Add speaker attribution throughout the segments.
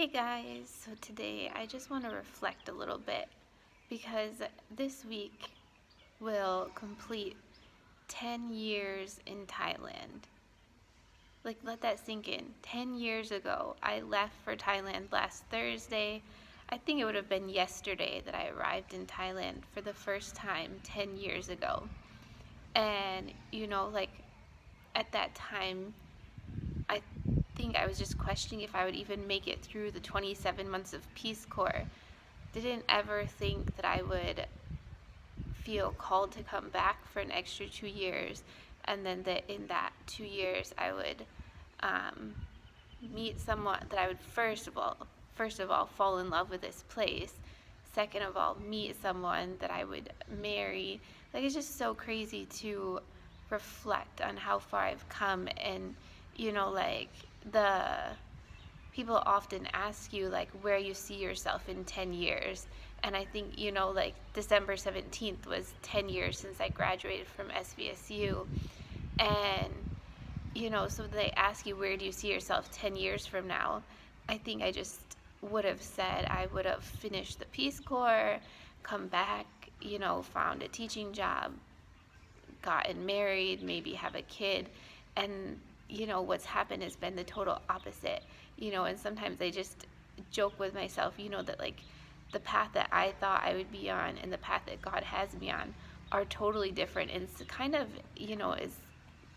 Speaker 1: Hey guys, so today I just want to reflect a little bit because this week will complete 10 years in Thailand. Like, let that sink in. 10 years ago, I left for Thailand last Thursday. I think it would have been yesterday that I arrived in Thailand for the first time 10 years ago. And, at that time, I think I was just questioning if I would even make it through the 27 months of Peace Corps. Didn't ever think that I would feel called to come back for an extra 2 years, and then that in that 2 years I would um, meet someone that I would first of all fall in love with this place. Second of all, meet someone that I would marry. Like, it's just so crazy to reflect on how far I've come. And the people often ask you like where you see yourself in 10 years. And I think, December 17th was 10 years since I graduated from SVSU. And, so they ask you, where do you see yourself 10 years from now? I think I just would have said I would have finished the Peace Corps, come back, found a teaching job, gotten married, maybe have a kid. And, what's happened has been the total opposite. And sometimes I just joke with myself, that like the path that I thought I would be on and the path that God has me on are totally different. And it's kind of, is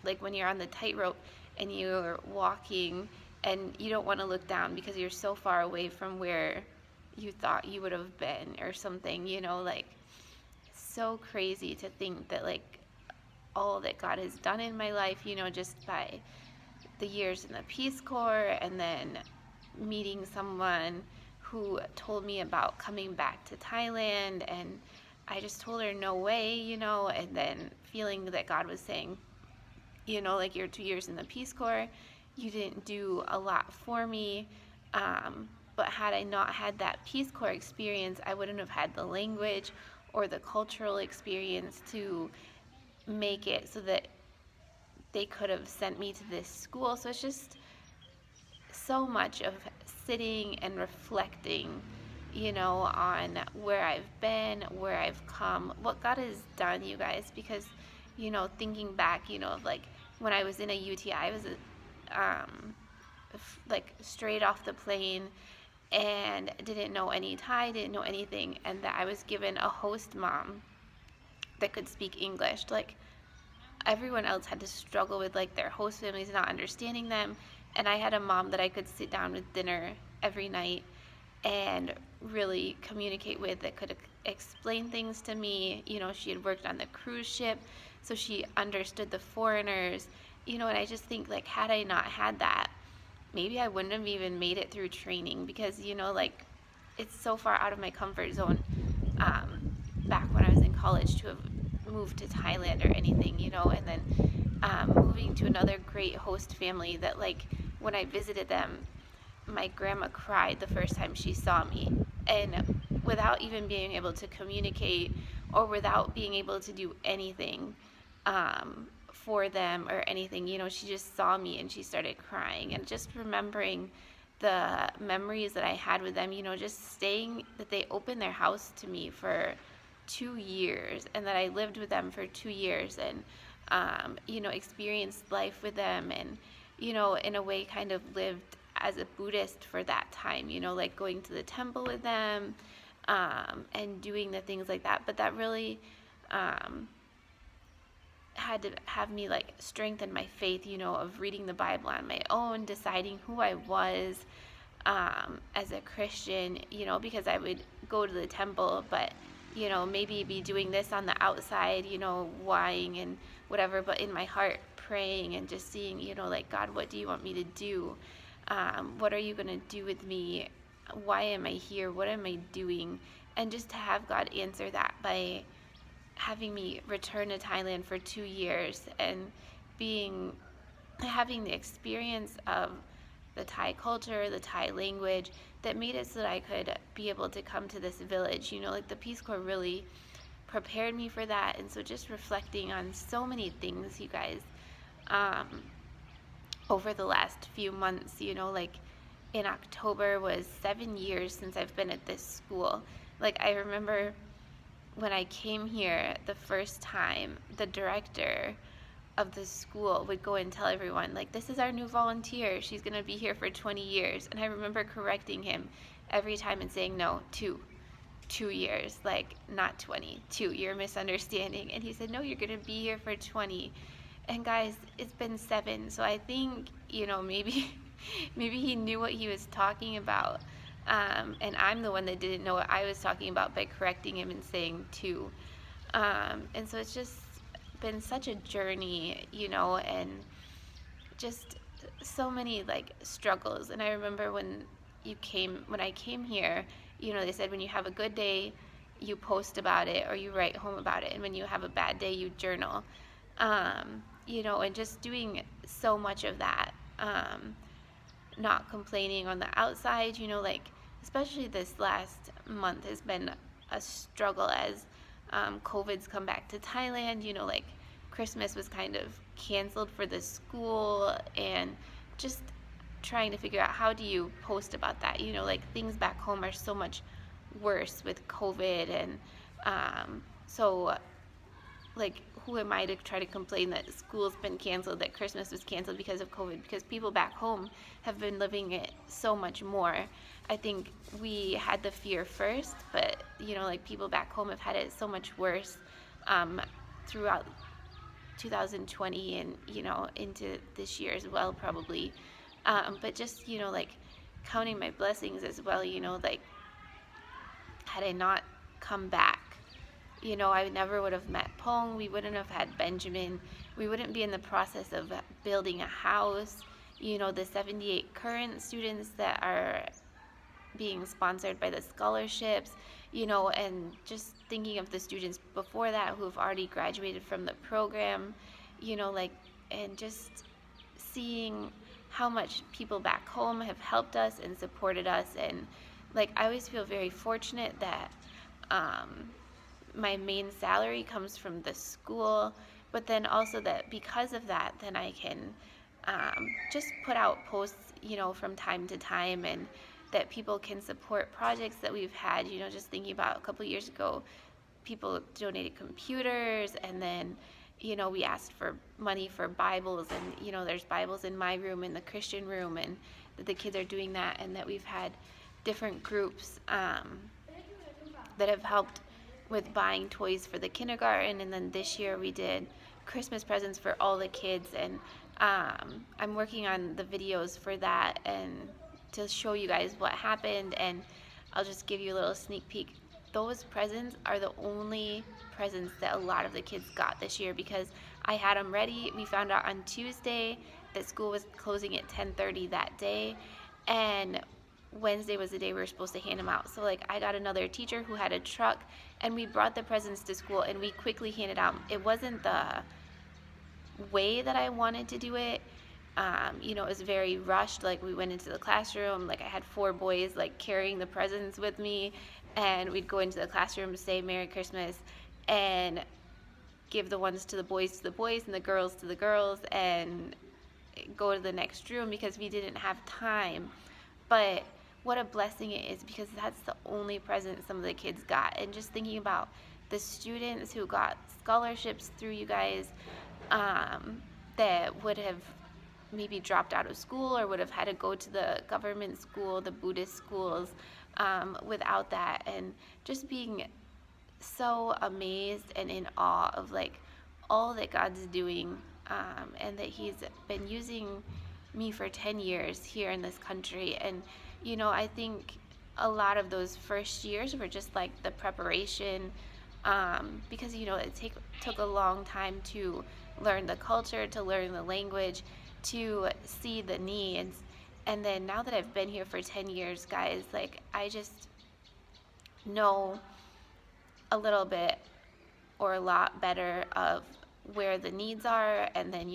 Speaker 1: like when you're on the tightrope and you're walking and you don't want to look down because you're so far away from where you thought you would have been or something, like so crazy to think that like all that God has done in my life, just by the years in the Peace Corps, and then meeting someone who told me about coming back to Thailand, and I just told her no way, and then feeling that God was saying, like, your 2 years in the Peace Corps, you didn't do a lot for me. But had I not had that Peace Corps experience, I wouldn't have had the language or the cultural experience to make it so that they could have sent me to this school. So it's just so much of sitting and reflecting, on where I've been, where I've come, what God has done, you guys. Because, thinking back, of like when I was in a UTI, I was like straight off the plane and didn't know any Thai, didn't know anything, and that I was given a host mom that could speak English. Like, everyone else had to struggle with like their host families not understanding them, and I had a mom that I could sit down with dinner every night and really communicate with, that could explain things to me. She had worked on the cruise ship, so she understood the foreigners, and I just think like had I not had that, maybe I wouldn't have even made it through training, because like it's so far out of my comfort zone back when I was in college to have moved to Thailand or anything, and then moving to another great host family that, like, when I visited them, my grandma cried the first time she saw me, and without even being able to communicate or without being able to do anything for them or anything, she just saw me and she started crying. And just remembering the memories that I had with them, just staying, that they opened their house to me for 2 years, and that I lived with them for 2 years, and experienced life with them, and in a way kind of lived as a Buddhist for that time, like going to the temple with them, and doing the things like that. But that really had to have me like strengthen my faith, of reading the Bible on my own, deciding who I was as a Christian, because I would go to the temple, but maybe be doing this on the outside, lying and whatever, but in my heart praying and just seeing, like, God, what do you want me to do? What are you going to do with me? Why am I here? What am I doing? And just to have God answer that by having me return to Thailand for 2 years and having the experience of the Thai culture, the Thai language, that made it so that I could be able to come to this village. Like the Peace Corps really prepared me for that. And so just reflecting on so many things, you guys, over the last few months, like in October was 7 years since I've been at this school. Like, I remember when I came here the first time, the director of the school would go and tell everyone, like, this is our new volunteer. She's going to be here for 20 years. And I remember correcting him every time and saying, no, 2 years, like, not 20, you're misunderstanding. And he said, no, you're going to be here for 20. And guys, it's been 7. So I think, maybe, maybe he knew what he was talking about. And I'm the one that didn't know what I was talking about by correcting him and saying 2. And so it's just been such a journey, and just so many like struggles. And I remember when I came here, they said when you have a good day, you post about it or you write home about it, and when you have a bad day, you journal. And just doing so much of that, not complaining on the outside, like especially this last month has been a struggle as COVID's come back to Thailand. Like Christmas was kind of canceled for the school, and just trying to figure out how do you post about that. Like things back home are so much worse with COVID, and so like who am I to try to complain that school's been canceled, that Christmas was canceled because of COVID, because people back home have been living it so much more. I think we had the fear first, but like people back home have had it so much worse throughout 2020 and into this year as well, probably. But just like counting my blessings as well, like had I not come back, I never would have met Pong. We wouldn't have had Benjamin. We wouldn't be in the process of building a house. The 78 current students that are being sponsored by the scholarships, and just thinking of the students before that who have already graduated from the program, and just seeing how much people back home have helped us and supported us. And like I always feel very fortunate that my main salary comes from the school, but then also that because of that, then I can just put out posts, from time to time, and that people can support projects that we've had. Just thinking about a couple years ago, people donated computers, and then we asked for money for Bibles, and there's Bibles in my room, in the Christian room, and that the kids are doing that, and that we've had different groups that have helped with buying toys for the kindergarten. And then this year we did Christmas presents for all the kids, and I'm working on the videos for that and to show you guys what happened. And I'll just give you a little sneak peek. Those presents are the only presents that a lot of the kids got this year, because I had them ready. We found out on Tuesday that school was closing at 10:30 that day, and Wednesday was the day we were supposed to hand them out. So like I got another teacher who had a truck, and we brought the presents to school and we quickly handed out. It wasn't the way that I wanted to do it. It was very rushed. Like we went into the classroom, like I had 4 boys like carrying the presents with me, and we'd go into the classroom to say Merry Christmas and give the ones to the boys and the girls to the girls, and go to the next room because we didn't have time. But what a blessing it is, because that's the only present some of the kids got. And just thinking about the students who got scholarships through you guys, that would have maybe dropped out of school or would have had to go to the government school, the Buddhist schools, without that. And just being so amazed and in awe of like all that God's doing, and that he's been using me for 10 years here in this country. And I think a lot of those first years were just like the preparation, because it took a long time to learn the culture, to learn the language, to see the needs. And then now that I've been here for 10 years, guys, like I just know a little bit or a lot better of where the needs are. And then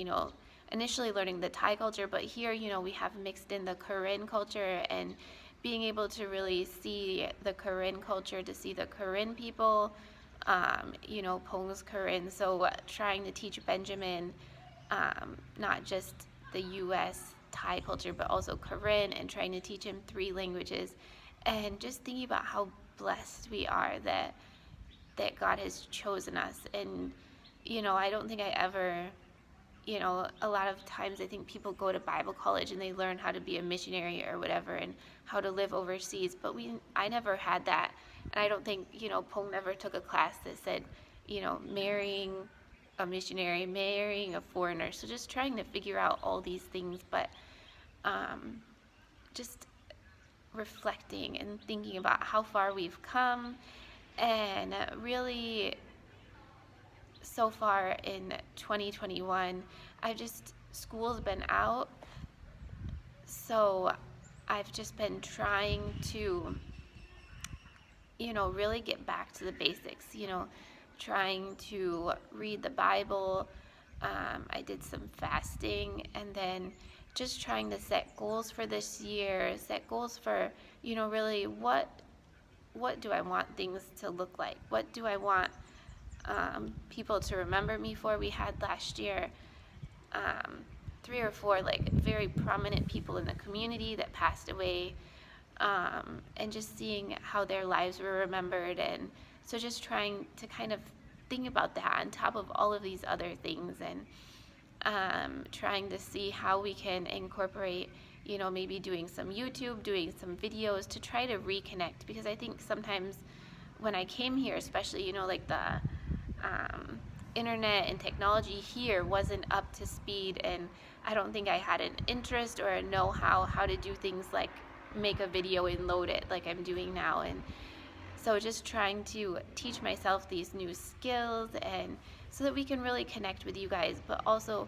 Speaker 1: initially learning the Thai culture, but here we have mixed in the Korean culture, and being able to really see the Korean culture, to see the Korean people, Pong's Korean. So trying to teach Benjamin not just the U.S. Thai culture, but also Korean, and trying to teach him 3 languages, and just thinking about how blessed we are that God has chosen us. And I don't think I ever, a lot of times I think people go to Bible college and they learn how to be a missionary or whatever and how to live overseas, but I never had that. And I don't think, Pong never took a class that said, marrying a missionary, marrying a foreigner. So just trying to figure out all these things, but just reflecting and thinking about how far we've come. And really, so far in 2021, school's been out, so I've just been trying to, really get back to the basics, trying to read the Bible. I did some fasting, and then just trying to set goals for this year, set goals for, really what do I want things to look like? What do I want people to remember me for? We had last year 3 or 4 like very prominent people in the community that passed away, and just seeing how their lives were remembered. And so just trying to kind of think about that on top of all of these other things, and trying to see how we can incorporate, maybe doing some YouTube, doing some videos to try to reconnect. Because I think sometimes when I came here, especially, like the internet and technology here wasn't up to speed, and I don't think I had an interest or a know-how how to do things like make a video and load it like I'm doing now. And so just trying to teach myself these new skills, and so that we can really connect with you guys, but also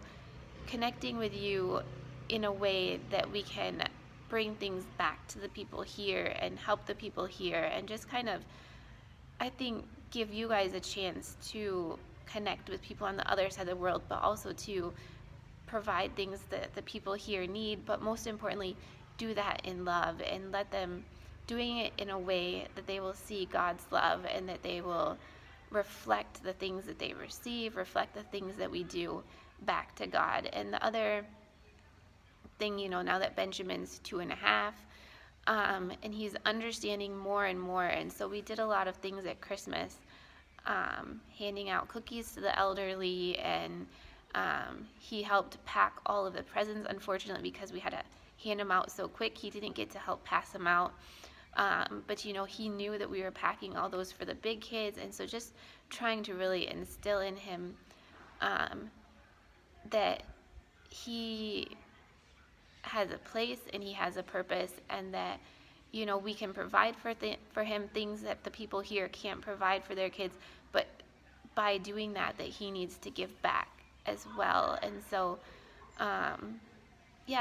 Speaker 1: connecting with you in a way that we can bring things back to the people here and help the people here, and just kind of, I think, give you guys a chance to connect with people on the other side of the world, but also to provide things that the people here need, but most importantly, do that in love, and let them doing it in a way that they will see God's love, and that they will reflect the things that they receive, reflect the things that we do back to God. And the other thing, now that Benjamin's 2.5, and he's understanding more and more, and so we did a lot of things at Christmas, handing out cookies to the elderly, and he helped pack all of the presents. Unfortunately, because we had to hand them out so quick, he didn't get to help pass them out. But he knew that we were packing all those for the big kids, and so just trying to really instill in him that he has a place and he has a purpose, and that we can provide for him things that the people here can't provide for their kids, but by doing that he needs to give back as well. And so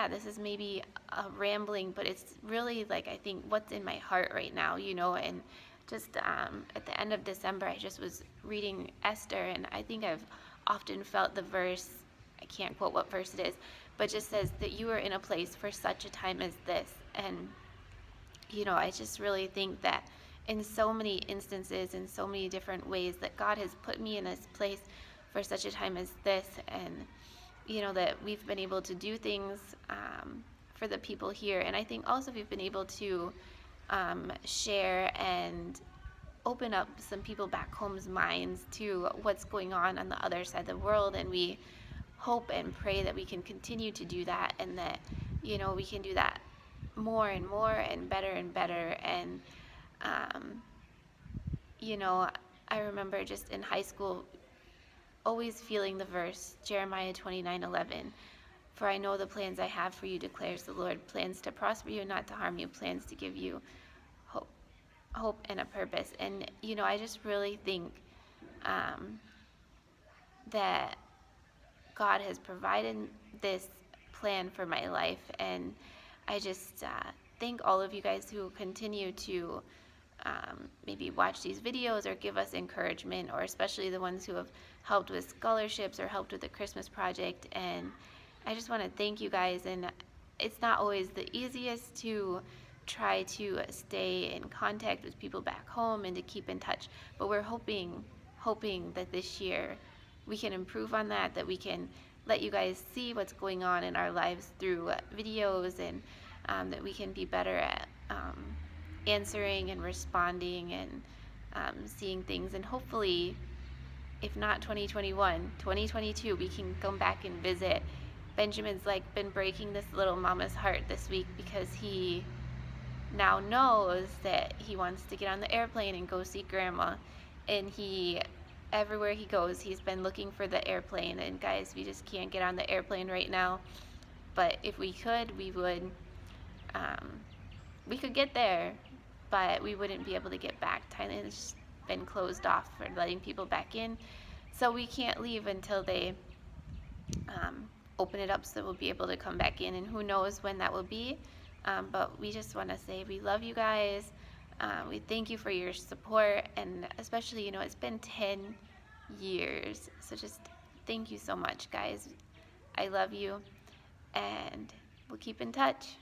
Speaker 1: this is maybe a rambling, but it's really like, I think, what's in my heart right now, and just at the end of December, I just was reading Esther, and I think I've often felt the verse, I can't quote what verse it is, but just says that you are in a place for such a time as this. And I just really think that in so many instances, in so many different ways, that God has put me in this place for such a time as this, and that we've been able to do things for the people here. And I think also we've been able to share and open up some people back home's minds to what's going on the other side of the world. And we hope and pray that we can continue to do that, and that we can do that more and more and better and better. And I remember just in high school always feeling the verse Jeremiah 29:11, for I know the plans I have for you, declares the Lord, plans to prosper you and not to harm you, plans to give you hope and a purpose. And I just really think that God has provided this plan for my life, and I just thank all of you guys who continue to maybe watch these videos or give us encouragement, or especially the ones who have helped with scholarships or helped with the Christmas project. And I just want to thank you guys. And it's not always the easiest to try to stay in contact with people back home and to keep in touch, but we're hoping that this year we can improve on that we can let you guys see what's going on in our lives through videos, and that we can be better at answering and responding and seeing things. And hopefully, if not 2021, 2022, we can come back and visit. Benjamin's like been breaking this little mama's heart this week because he now knows that he wants to get on the airplane and go see grandma. And everywhere he goes, he's been looking for the airplane. And guys, we just can't get on the airplane right now. But if we could, we would. We could get there, but we wouldn't be able to get back. Thailand's been closed off for letting people back in, so we can't leave until they open it up, so we'll be able to come back in, and who knows when that will be. But we just want to say we love you guys. We thank you for your support, and especially, it's been 10 years, so just thank you so much, guys. I love you, and we'll keep in touch.